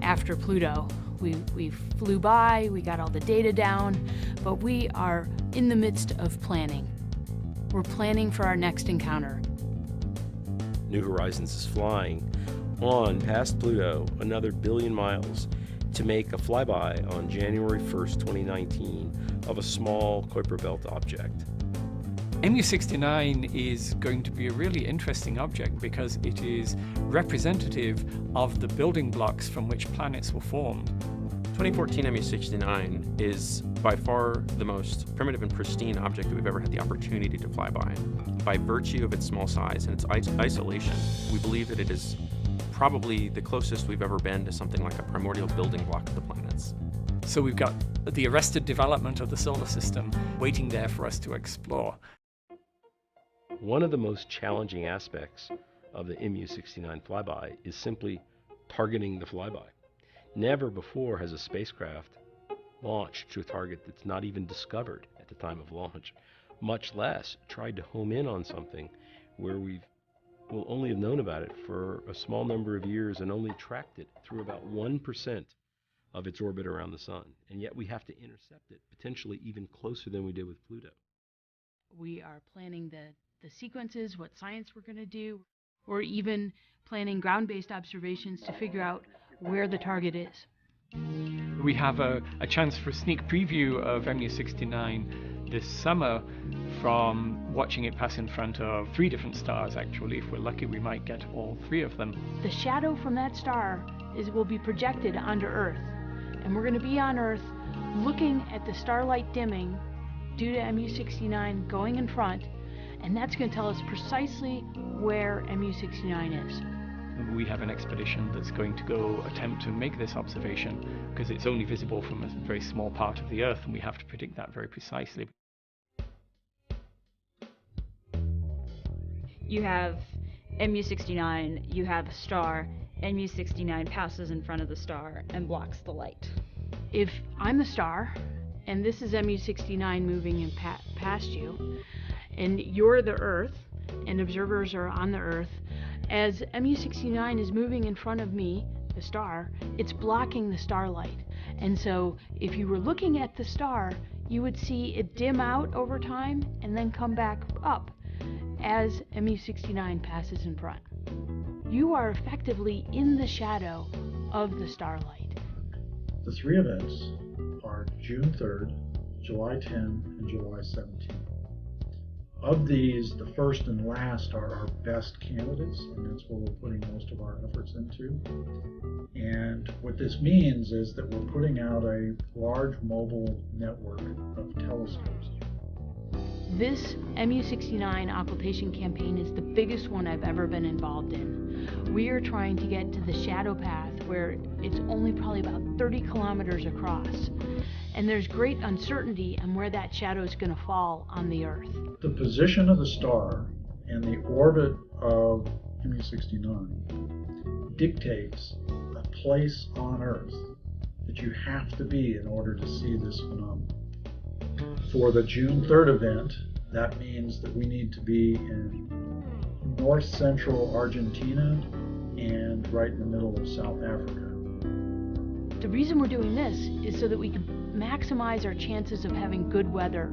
after Pluto. We flew by, we got all the data down, but we are in the midst of planning. We're planning for our next encounter. New Horizons is flying on past Pluto another billion miles to make a flyby on January 1st, 2019 of a small Kuiper Belt object. MU69 is going to be a really interesting object because it is representative of the building blocks from which planets were formed. 2014 MU69 is by far the most primitive and pristine object that we've ever had the opportunity to fly by. By virtue of its small size and its isolation, we believe that it is probably the closest we've ever been to something like a primordial building block of the planets. So we've got the arrested development of the solar system waiting there for us to explore. One of the most challenging aspects of the MU69 flyby is simply targeting the flyby. Never before has a spacecraft launched to a target that's not even discovered at the time of launch, much less tried to home in on something where we will only have known about it for a small number of years and only tracked it through about 1% of its orbit around the sun. And yet we have to intercept it, potentially even closer than we did with Pluto. We are planning the sequences, what science we're going to do. We're even planning ground-based observations to figure out where the target is. We have a chance for a sneak preview of MU69 this summer from watching it pass in front of 3 different stars. Actually, if we're lucky, we might get all 3 of them. The shadow from that star will be projected onto Earth, and we're going to be on Earth looking at the starlight dimming due to MU69 going in front, and that's going to tell us precisely where MU69 is. We have an expedition that's going to go attempt to make this observation because it's only visible from a very small part of the Earth, and we have to predict that very precisely. You have MU69, you have a star, MU69 passes in front of the star and blocks the light. If I'm the star, and this is MU69 moving in past you, and you're the Earth, and observers are on the Earth, as MU69 is moving in front of me, the star, it's blocking the starlight. And so if you were looking at the star, you would see it dim out over time and then come back up as MU69 passes in front. You are effectively in the shadow of the starlight. The 3 events are June 3rd, July 10, and July 17. Of these, the first and last are our best candidates, and that's what we're putting most of our efforts into. And what this means is that we're putting out a large mobile network of telescopes. This MU69 occultation campaign is the biggest one I've ever been involved in. We are trying to get to the shadow path where it's only probably about 30 kilometers across. And there's great uncertainty on where that shadow is going to fall on the Earth. The position of the star and the orbit of MU69 dictates a place on Earth that you have to be in order to see this phenomenon. For the June 3rd event, that means that we need to be in north central Argentina and right in the middle of South Africa. The reason we're doing this is so that we can maximize our chances of having good weather,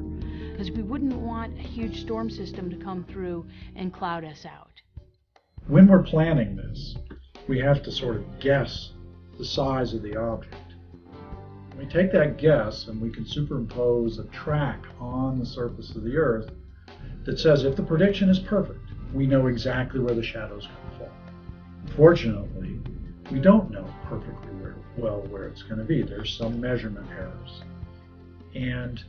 because we wouldn't want a huge storm system to come through and cloud us out. When we're planning this, we have to sort of guess the size of the object. We take that guess and we can superimpose a track on the surface of the Earth that says if the prediction is perfect, we know exactly where the shadow's going to fall. Unfortunately, we don't know perfectly where it's going to be. There's some measurement errors. And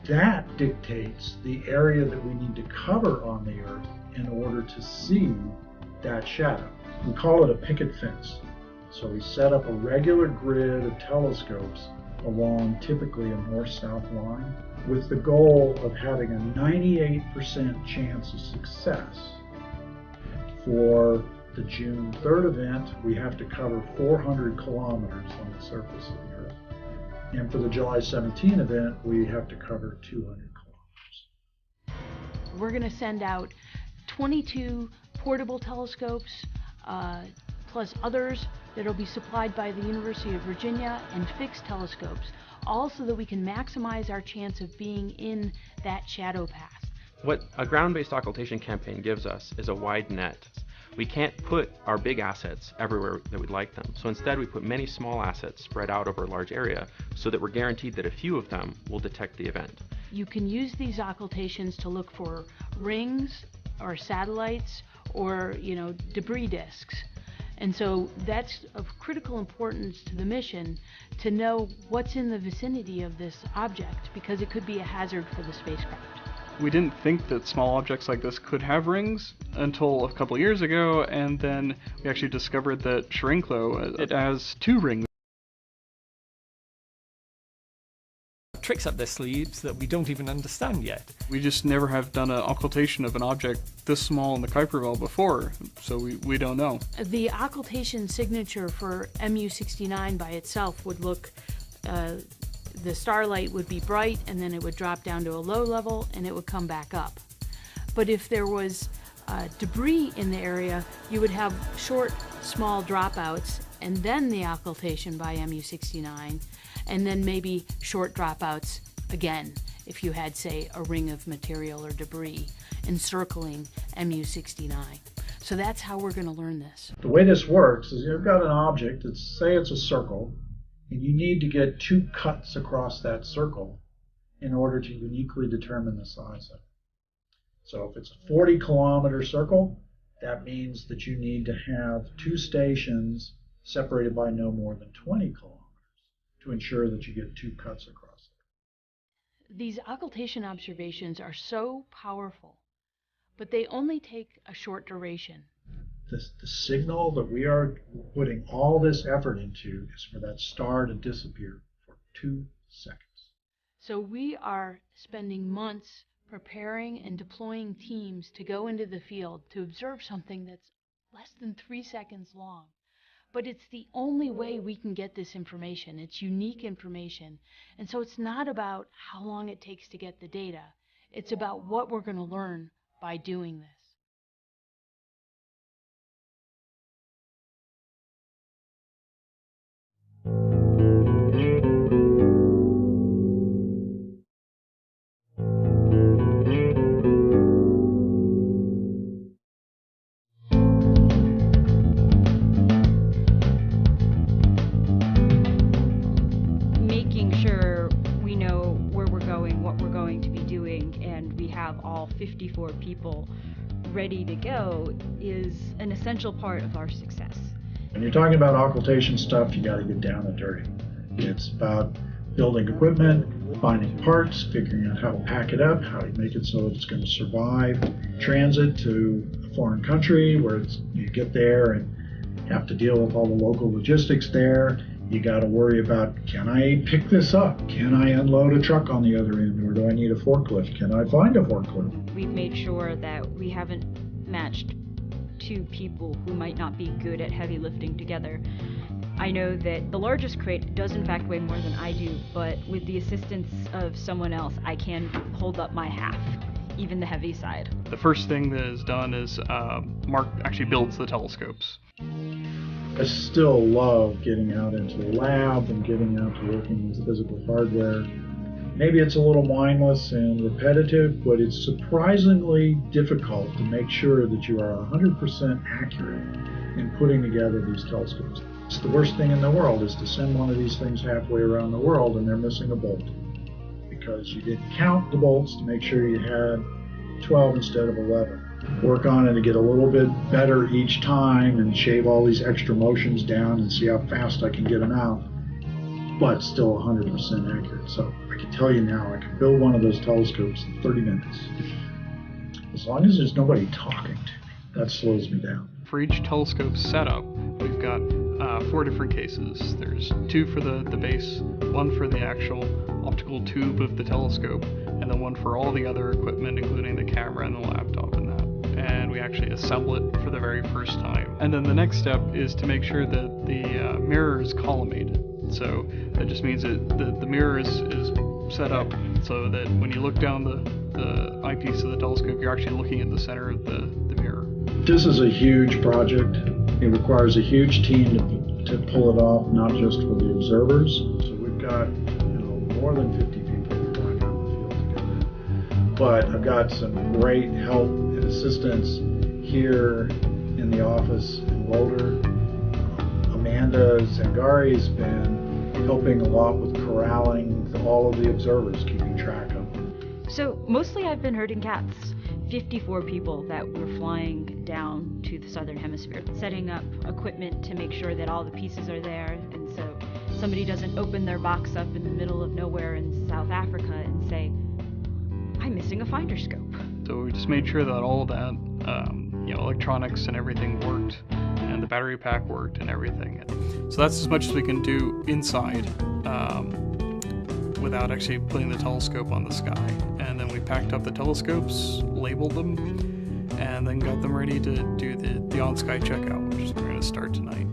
that dictates the area that we need to cover on the Earth in order to see that shadow. We call it a picket fence. So we set up a regular grid of telescopes along typically a north-south line with the goal of having a 98% chance of success. For the June 3rd event, we have to cover 400 kilometers on the surface of the Earth. And for the July 17 event, we have to cover 200 kilometers. We're going to send out 22 portable telescopes, plus others that'll be supplied by the University of Virginia and fixed telescopes, all so that we can maximize our chance of being in that shadow path. What a ground-based occultation campaign gives us is a wide net. We can't put our big assets everywhere that we'd like them, so instead we put many small assets spread out over a large area so that we're guaranteed that a few of them will detect the event. You can use these occultations to look for rings or satellites or, debris disks. And so that's of critical importance to the mission to know what's in the vicinity of this object, because it could be a hazard for the spacecraft. We didn't think that small objects like this could have rings until a couple years ago, and then we actually discovered that Schirinklo, it has 2 rings. Tricks up their sleeves that we don't even understand yet. We just never have done an occultation of an object this small in the Kuiper Belt before, so we don't know. The occultation signature for MU69 by itself would look, the starlight would be bright and then it would drop down to a low level and it would come back up. But if there was debris in the area, you would have short, small dropouts and then the occultation by MU69, and then maybe short dropouts again if you had, say, a ring of material or debris encircling MU69. So that's how we're going to learn this. The way this works is you've got an object, say it's a circle, and you need to get 2 cuts across that circle in order to uniquely determine the size of it. So if it's a 40-kilometer circle, that means that you need to have 2 stations separated by no more than 20 kilometers to ensure that you get 2 cuts across it. These occultation observations are so powerful, but they only take a short duration. The signal that we are putting all this effort into is for that star to disappear for 2 seconds. So we are spending months preparing and deploying teams to go into the field to observe something that's less than 3 seconds long. But it's the only way we can get this information. It's unique information. And so it's not about how long it takes to get the data. It's about what we're going to learn by doing this. All 54 people ready to go is an essential part of our success. When you're talking about occultation stuff, you got to get down and dirty. It's about building equipment, finding parts, figuring out how to pack it up, how to make it so it's going to survive transit to a foreign country where you get there and have to deal with all the local logistics there. You got to worry about, can I pick this up? Can I unload a truck on the other end, or do I need a forklift? Can I find a forklift? We've made sure that we haven't matched 2 people who might not be good at heavy lifting together. I know that the largest crate does in fact weigh more than I do, but with the assistance of someone else, I can hold up my half, even the heavy side. The first thing that is done is Mark actually builds the telescopes. I still love getting out into the lab and getting out to working with physical hardware. Maybe it's a little mindless and repetitive, but it's surprisingly difficult to make sure that you are 100% accurate in putting together these telescopes. It's the worst thing in the world is to send one of these things halfway around the world and they're missing a bolt because you didn't count the bolts to make sure you had 12 instead of 11. Work on it to get a little bit better each time and shave all these extra motions down and see how fast I can get them out, but still 100% accurate. So I can tell you now, I can build one of those telescopes in 30 minutes. As long as there's nobody talking to me, that slows me down. For each telescope setup, we've got 4 different cases. There's 2 for the base, 1 for the actual optical tube of the telescope, and then 1 for all the other equipment, including the camera and the laptop and that. And we actually assemble it for the very first time. And then the next step is to make sure that the mirror is collimated. So that just means that the mirror is set up so that when you look down the eyepiece of the telescope, you're actually looking at the center of the mirror. This is a huge project. It requires a huge team to pull it off, not just for the observers. So we've got more than 50 people flying out in the field together. But I've got some great help and assistance here in the office in Boulder. Amanda Zangari's been helping a lot with corralling all of the observers, keeping track of them. So mostly I've been herding cats. 54 people that were flying down to the southern hemisphere, setting up equipment to make sure that all the pieces are there, and so somebody doesn't open their box up in the middle of nowhere in South Africa and say, I'm missing a finder scope. So we just made sure that all of that, electronics and everything worked, and the battery pack worked and everything. So that's as much as we can do inside without actually putting the telescope on the sky. And then we packed up the telescopes, labeled them, and then got them ready to do the on-sky checkout, which is we're going to start tonight.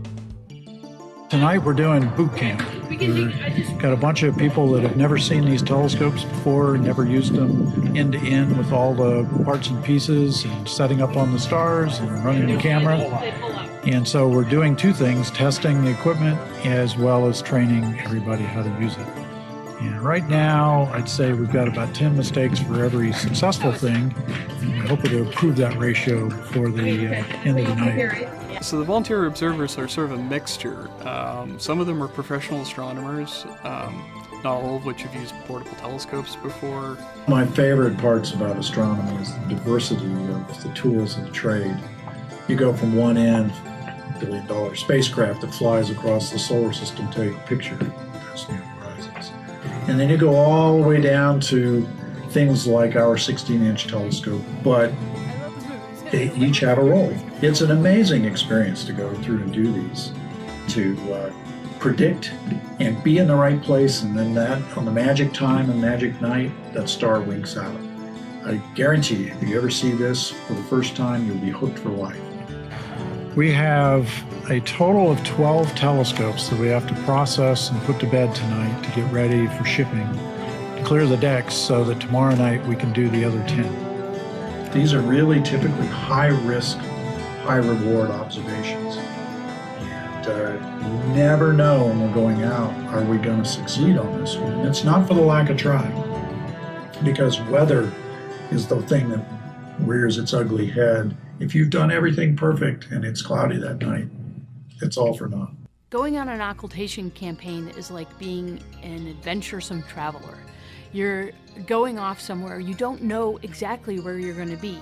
Tonight we're doing boot camp. We've got a bunch of people that have never seen these telescopes before, never used them end to end with all the parts and pieces and setting up on the stars and running the camera. And so we're doing two things, testing the equipment as well as training everybody how to use it. And right now, I'd say we've got about 10 mistakes for every successful thing. And we hope to improve that ratio before the end of the night. So the volunteer observers are sort of a mixture. Some of them are professional astronomers, not all of which have used portable telescopes before. My favorite parts about astronomy is the diversity of the tools of the trade. You go from one end, $1 billion spacecraft that flies across the solar system, take a picture as new horizons. And then you go all the way down to things like our 16-inch telescope, but they each have a role. It's an amazing experience to go through and do these, to predict and be in the right place, and then that on the magic time and magic night, that star winks out. I guarantee you, if you ever see this for the first time, you'll be hooked for life. We have a total of 12 telescopes that we have to process and put to bed tonight to get ready for shipping, to clear the decks so that tomorrow night we can do the other 10. These are really typically high-risk, high-reward observations. And you never know when we're going out, are we going to succeed on this one? And it's not for the lack of trying, because weather is the thing that rears its ugly head. If you've done everything perfect and it's cloudy that night, it's all for naught. Going on an occultation campaign is like being an adventuresome traveler. You're going off somewhere, you don't know exactly where you're going to be.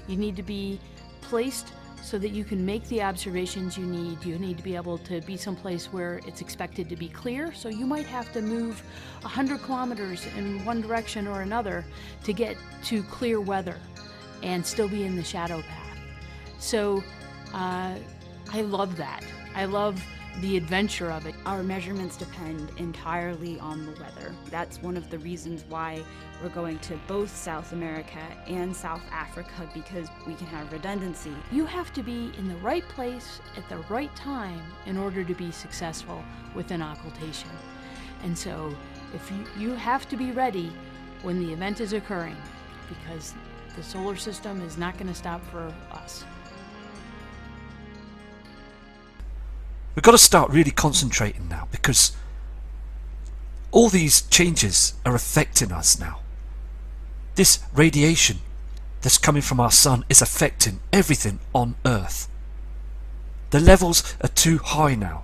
You need to be placed so that you can make the observations you need. You need to be able to be someplace where it's expected to be clear, so you might have to move 100 kilometers in one direction or another to get to clear weather and still be in the shadow path. So I love that. I love the adventure of it. Our measurements depend entirely on the weather. That's one of the reasons why we're going to both South America and South Africa, because we can have redundancy. You have to be in the right place at the right time in order to be successful with an occultation. And so if you have to be ready when the event is occurring, because the solar system is not going to stop for us. We've got to start really concentrating now, because all these changes are affecting us now. This radiation that's coming from our sun is affecting everything on Earth. The levels are too high now.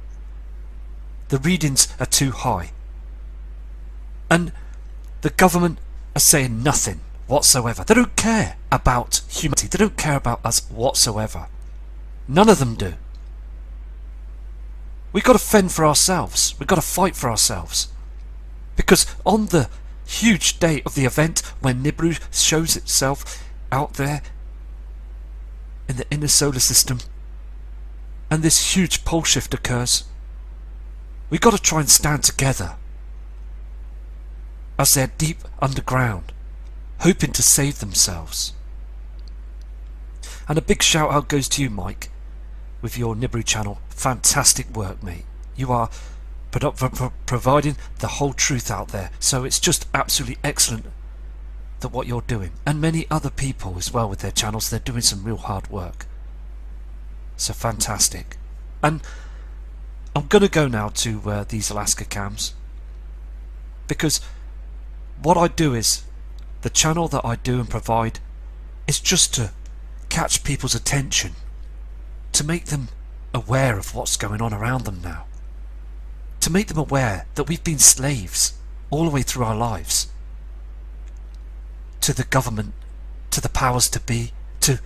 The readings are too high. And the government are saying nothing whatsoever. They don't care about humanity. They don't care about us whatsoever. None of them do. We've got to fend for ourselves. We've got to fight for ourselves. Because on the huge day of the event, when Nibiru shows itself out there in the inner solar system, and this huge pole shift occurs, we've got to try and stand together as they're deep underground, hoping to save themselves. And a big shout out goes to you, Mike, with your Nibiru channel. Fantastic work, mate. You are providing the whole truth out there, so it's just absolutely excellent that what you're doing. And many other people as well with their channels, they're doing some real hard work. So fantastic. And I'm going to go now to these Alaska cams, because what I do is, the channel that I do and provide is just to catch people's attention, to make them aware of what's going on around them now, to make them aware that we've been slaves all the way through our lives, to the government, to the powers to be, to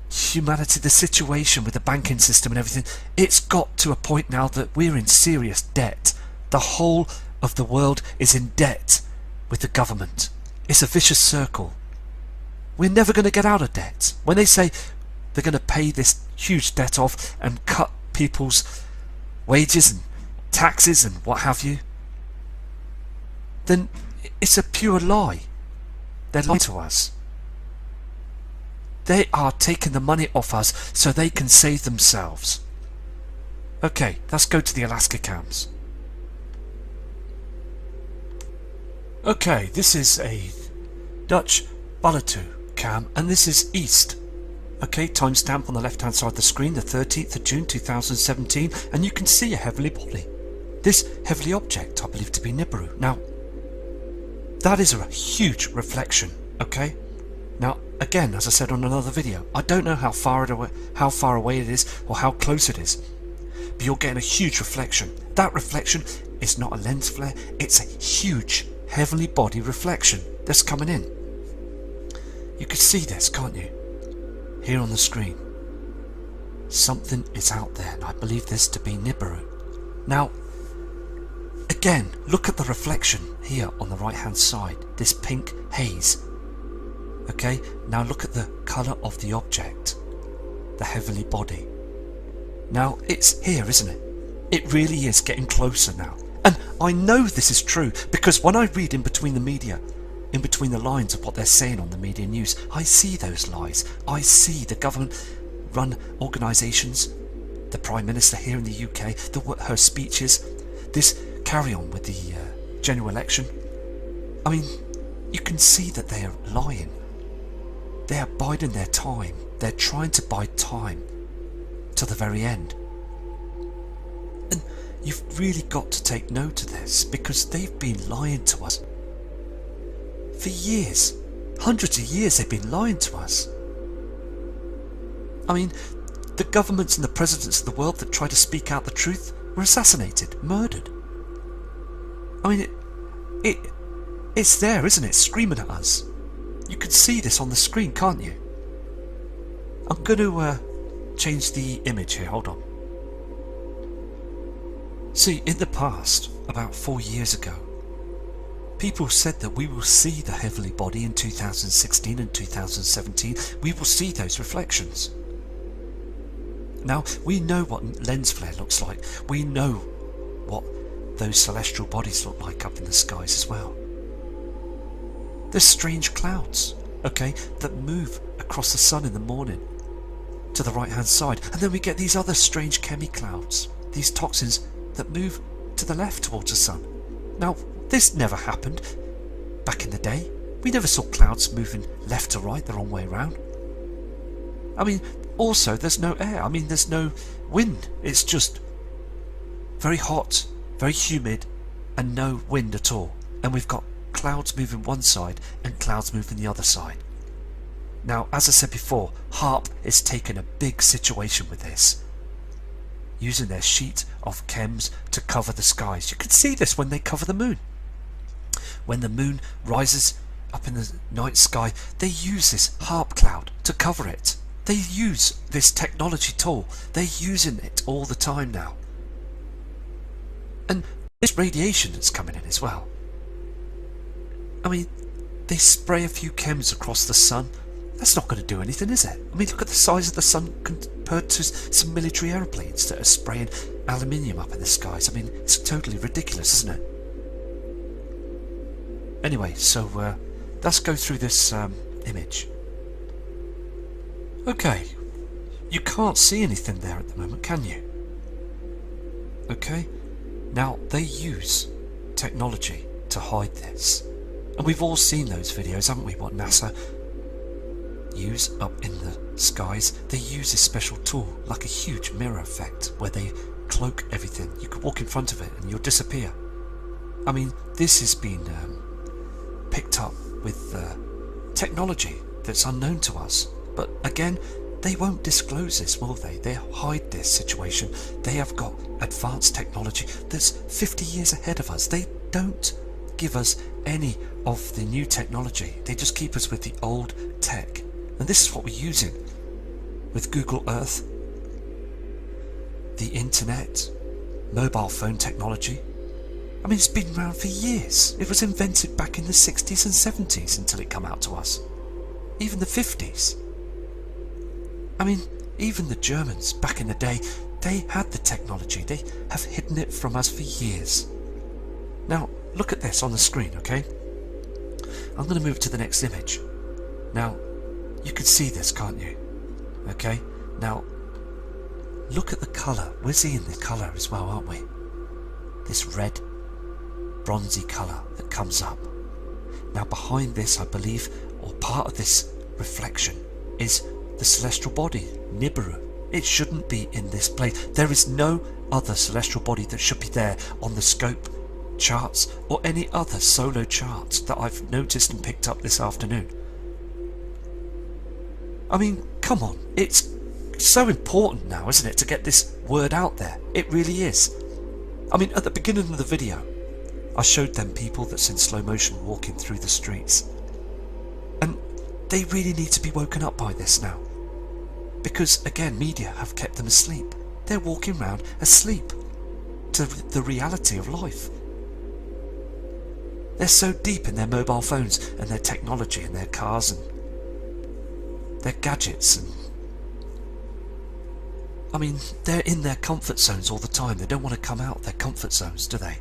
humanity, the situation with the banking system and everything. It's got to a point now that we're in serious debt. The whole of the world is in debt with the government. It's a vicious circle. We're never going to get out of debt. When they say they're going to pay this huge debt off and cut people's wages and taxes and what have you, then it's a pure lie. They're lying to us. They are taking the money off us so they can save themselves. Okay, let's go to the Alaska cams. Okay, this is a Dutch Ballatou cam, and this is east. Okay, timestamp on the left hand side of the screen, the 13th of June 2017, and you can see a heavenly body. This heavenly object I believe to be Nibiru. Now, that is a huge reflection, okay? Now, again, as I said on another video, I don't know how far away it is or how close it is, but you're getting a huge reflection. That reflection is not a lens flare, it's a huge heavenly body reflection that's coming in. You can see this, can't you? Here on the screen. Something is out there, and I believe this to be Nibiru. Now, again, look at the reflection here on the right hand side, this pink haze. Okay, now look at the colour of the object, the heavenly body. Now, it's here, isn't it? It really is getting closer now. And I know this is true, because when I read in between the media, in between the lines of what they're saying on the media news, I see those lies. I see the government-run organisations, the Prime Minister here in the UK, her speeches, this carry-on with the general election. I mean, you can see that they are lying. They are biding their time. They're trying to bide time to the very end. And you've really got to take note of this, because they've been lying to us for years. Hundreds of years they've been lying to us. I mean, the governments and the presidents of the world that try to speak out the truth were assassinated, murdered. I mean, it's there, isn't it? Screaming at us. You can see this on the screen, can't you? I'm going to change the image here. Hold on. See, in the past, about 4 years ago, people said that we will see the heavenly body in 2016 and 2017. We will see those reflections. Now, we know what lens flare looks like. We know what those celestial bodies look like up in the skies as well. There's strange clouds, okay, that move across the sun in the morning to the right hand side, and then we get these other strange chemi-clouds, these toxins that move to the left towards the sun. Now, this never happened back in the day. We never saw clouds moving left to right the wrong way around. I mean, also there's no air. I mean, there's no wind. It's just very hot, very humid, and no wind at all. And we've got clouds moving one side and clouds moving the other side. Now, as I said before, HAARP is taking a big situation with this, using their sheet of chems to cover the skies. You can see this when they cover the moon. When the moon rises up in the night sky, they use this HAARP cloud to cover it. They use this technology tool. They're using it all the time now. And this radiation that's coming in as well. I mean, they spray a few chems across the sun. That's not going to do anything, is it? I mean, look at the size of the sun compared to some military aeroplanes that are spraying aluminium up in the skies. I mean, it's totally ridiculous, isn't it? Anyway, so let's go through this image. Okay, you can't see anything there at the moment, can you? Okay, now they use technology to hide this. And we've all seen those videos, haven't we, what NASA use up in the skies? They use this special tool, like a huge mirror effect, where they cloak everything. You could walk in front of it and you'll disappear. I mean, this has been picked up with technology that's unknown to us. But again, they won't disclose this, will they? They hide this situation. They have got advanced technology that's 50 years ahead of us. They don't give us any of the new technology. They just keep us with the old tech. And this is what we're using with Google Earth, the internet, mobile phone technology. I mean, it's been around for years. It was invented back in the 60s and 70s until it came out to us. Even the 50s. I mean, even the Germans back in the day, they had the technology. They have hidden it from us for years. Now, look at this on the screen, okay? I'm going to move to the next image. Now, you can see this, can't you? Okay? Now, look at the colour. We're seeing the colour as well, aren't we? This red, bronzy colour that comes up. Now, behind this, I believe, or part of this reflection, is the celestial body, Nibiru. It shouldn't be in this place. There is no other celestial body that should be there on the scope charts or any other solo charts that I've noticed and picked up this afternoon. I mean, come on, it's so important now, isn't it, to get this word out there? It really is. I mean, at the beginning of the video, I showed them people that's in slow motion walking through the streets. And they really need to be woken up by this now. Because, again, media have kept them asleep. They're walking around asleep to the reality of life. They're so deep in their mobile phones and their technology and their cars and their gadgets. And I mean, they're in their comfort zones all the time. They don't want to come out of their comfort zones, do they?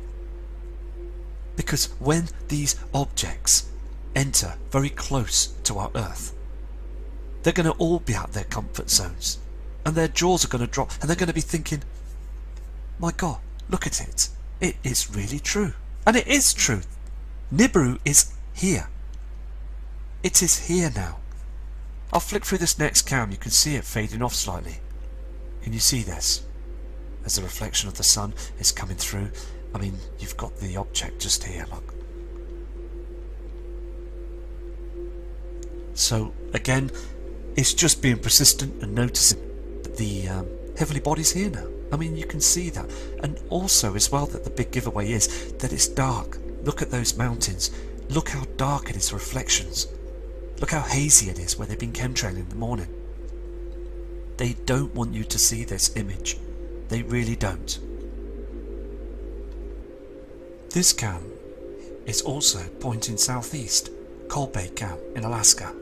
Because when these objects enter very close to our Earth, they're going to all be out of their comfort zones. And their jaws are going to drop. And they're going to be thinking, my God, look at it. It is really true. And it is true. Nibiru is here. It is here now. I'll flick through this next cam. You can see it fading off slightly. Can you see this? As the reflection of the sun is coming through. I mean, you've got the object just here, look. So, again, it's just being persistent and noticing that the heavenly body's here now. I mean, you can see that. And also, as well, that the big giveaway is that it's dark. Look at those mountains. Look how dark it is, reflections. Look how hazy it is where they've been chemtrailing in the morning. They don't want you to see this image. They really don't. This cam is also pointing southeast, Cold Bay Cam in Alaska.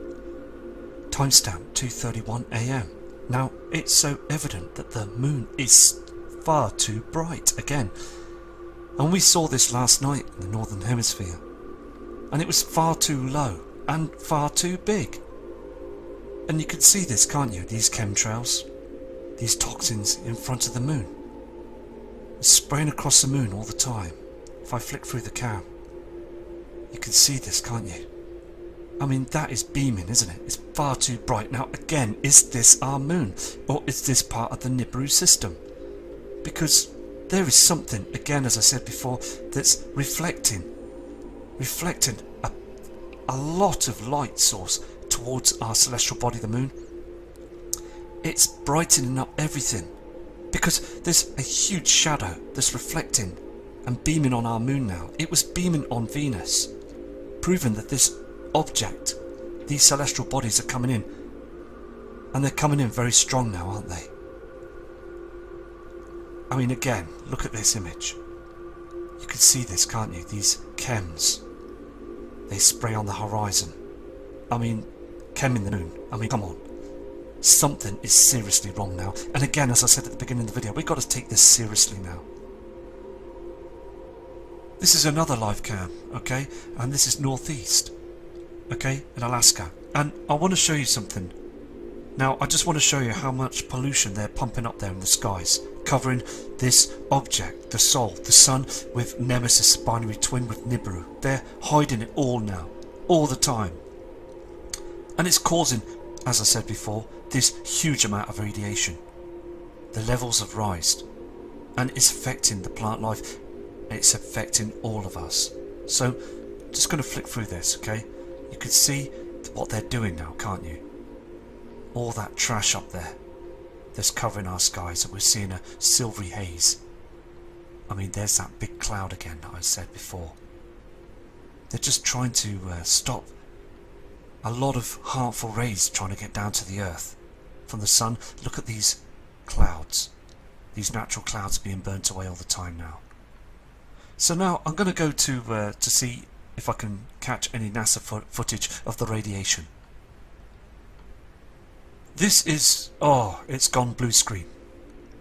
Timestamp 2:31 AM. Now, it's so evident that the moon is far too bright again. And we saw this last night in the Northern Hemisphere. And it was far too low and far too big. And you can see this, can't you? These chemtrails, these toxins in front of the moon. It's spraying across the moon all the time. If I flick through the cam, you can see this, can't you? I mean, that is beaming, isn't it? It's far too bright. Now, again, is this our moon? Or is this part of the Nibiru system? Because there is something, again, as I said before, that's reflecting a lot of light source towards our celestial body, the moon. It's brightening up everything. Because there's a huge shadow that's reflecting and beaming on our moon now. It was beaming on Venus, proving that this object, these celestial bodies are coming in, and they're coming in very strong now, aren't they? I mean, again, look at this image. You can see this, can't you? These chems, they spray on the horizon. I mean, chem in the moon. I mean, come on. Something is seriously wrong now. And again, as I said at the beginning of the video, we've got to take this seriously now. This is another live cam, okay? And this is northeast, okay, in Alaska. And I want to show you something. Now, I just want to show you how much pollution they're pumping up there in the skies, covering this object, the Sol, the sun, with Nemesis binary twin with Nibiru. They're hiding it all now, all the time. And it's causing, as I said before, this huge amount of radiation. The levels have risen. and it's affecting the plant life, and it's affecting all of us. So I'm just going to flick through this, okay? You can see what they're doing now, can't you? All that trash up there that's covering our skies, and we're seeing a silvery haze. I mean, there's that big cloud again that I said before. They're just trying to stop a lot of harmful rays trying to get down to the earth from the sun. Look at these clouds, these natural clouds being burnt away all the time now. So now I'm going to go to see if I can catch any NASA footage of the radiation. This is, it's gone blue screen.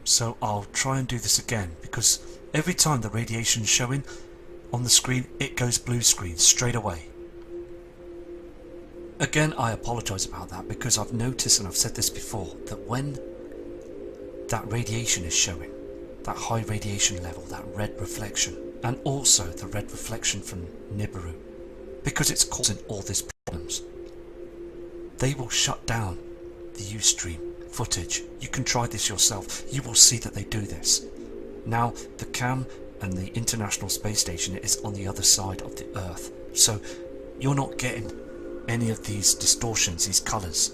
So I'll try and do this again, because every time the radiation's showing on the screen, it goes blue screen straight away. Again, I apologise about that, because I've noticed, and I've said this before, that when that radiation is showing, that high radiation level, that red reflection, and also the red reflection from Nibiru, because it's causing all these problems, they will shut down the Ustream footage. You can try this yourself. You will see that they do this. Now, the CAM and the International Space Station is on the other side of the Earth, so you're not getting any of these distortions, these colours.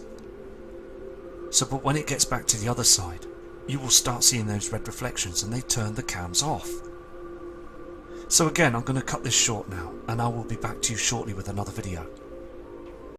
So, but when it gets back to the other side, you will start seeing those red reflections, and they turn the cams off. So again, I'm going to cut this short now, and I will be back to you shortly with another video.